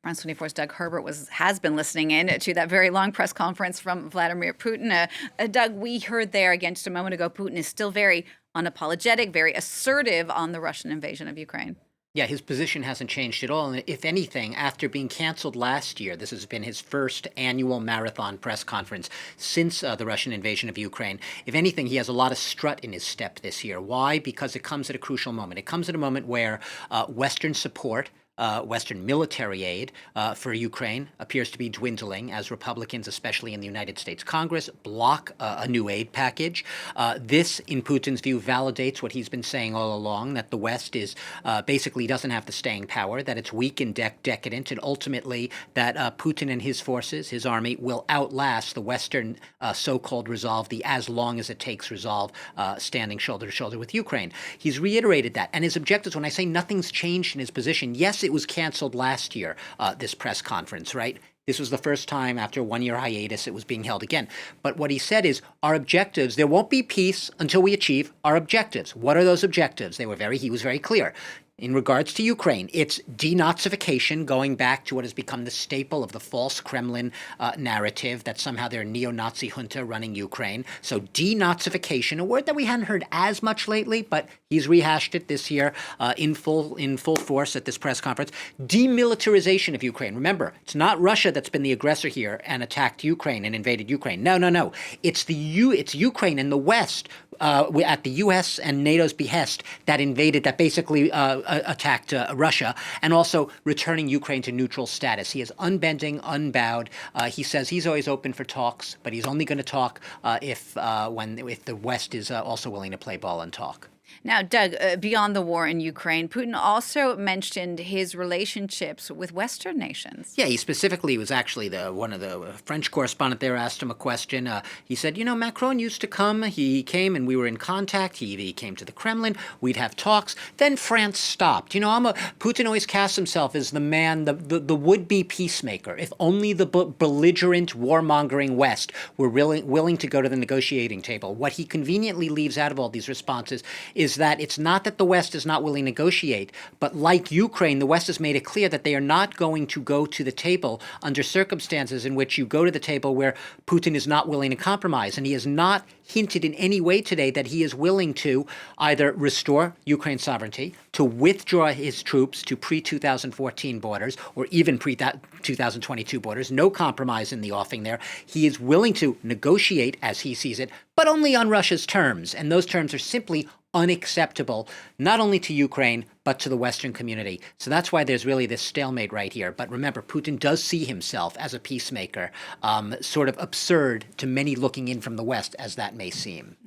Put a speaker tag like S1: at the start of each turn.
S1: France 24's Doug Herbert has been listening in to that very long press conference from Vladimir Putin. Doug, we heard there again just a moment ago, Putin is still very unapologetic, very assertive on the Russian invasion of Ukraine.
S2: Yeah, his position hasn't changed at all. And if anything, after being canceled last year, this has been his first annual marathon press conference since the Russian invasion of Ukraine. If anything, he has a lot of strut in his step this year. Why? Because it comes at a crucial moment. It comes at a moment where Western support, Western military aid for Ukraine appears to be dwindling as Republicans, especially in the United States Congress, block a new aid package. This, in Putin's view, validates what he's been saying all along, that the West is basically doesn't have the staying power, that it's weak and decadent, and ultimately that Putin and his forces, his army, will outlast the Western so-called resolve, the as long as it takes resolve, standing shoulder to shoulder with Ukraine. He's reiterated that. And his objectives, when I say nothing's changed in his position, yes, it was canceled last year, this press conference, right? This was the first time after a one-year hiatus it was being held again. But what he said is our objectives, there won't be peace until we achieve our objectives. What are those objectives? He was very clear. In regards to Ukraine, it's denazification, going back to what has become the staple of the false Kremlin narrative that somehow they're a neo-Nazi junta running Ukraine. So denazification, a word that we hadn't heard as much lately, but he's rehashed it this year in full force at this press conference. Demilitarization of Ukraine. Remember, it's not Russia that's been the aggressor here and attacked Ukraine and invaded Ukraine. No. It's Ukraine and the West at the U.S. and NATO's behest that basically attacked Russia, and also returning Ukraine to neutral status. He is unbending, unbowed. He says he's always open for talks, but he's only going to talk if the West is also willing to play ball and talk.
S1: Now, Doug, beyond the war in Ukraine, Putin also mentioned his relationships with Western nations.
S2: Yeah, he specifically was actually one of the French correspondent there asked him a question. He said, Macron used to come. He came and we were in contact. He came to the Kremlin. We'd have talks. Then France stopped. Putin always casts himself as the man, the would-be peacemaker. If only the belligerent, warmongering West were willing to go to the negotiating table. What he conveniently leaves out of all these responses is that it's not that the West is not willing to negotiate, but like Ukraine, the West has made it clear that they are not going to go to the table under circumstances in which you go to the table where Putin is not willing to compromise. And he has not hinted in any way today that he is willing to either restore Ukraine's sovereignty, to withdraw his troops to pre-2014 borders, or even pre-2022 borders. No compromise in the offing there. He is willing to negotiate, as he sees it, but only on Russia's terms. And those terms are simply unacceptable, not only to Ukraine, but to the Western community. So that's why there's really this stalemate right here. But remember, Putin does see himself as a peacemaker, sort of absurd to many looking in from the West, as that may seem.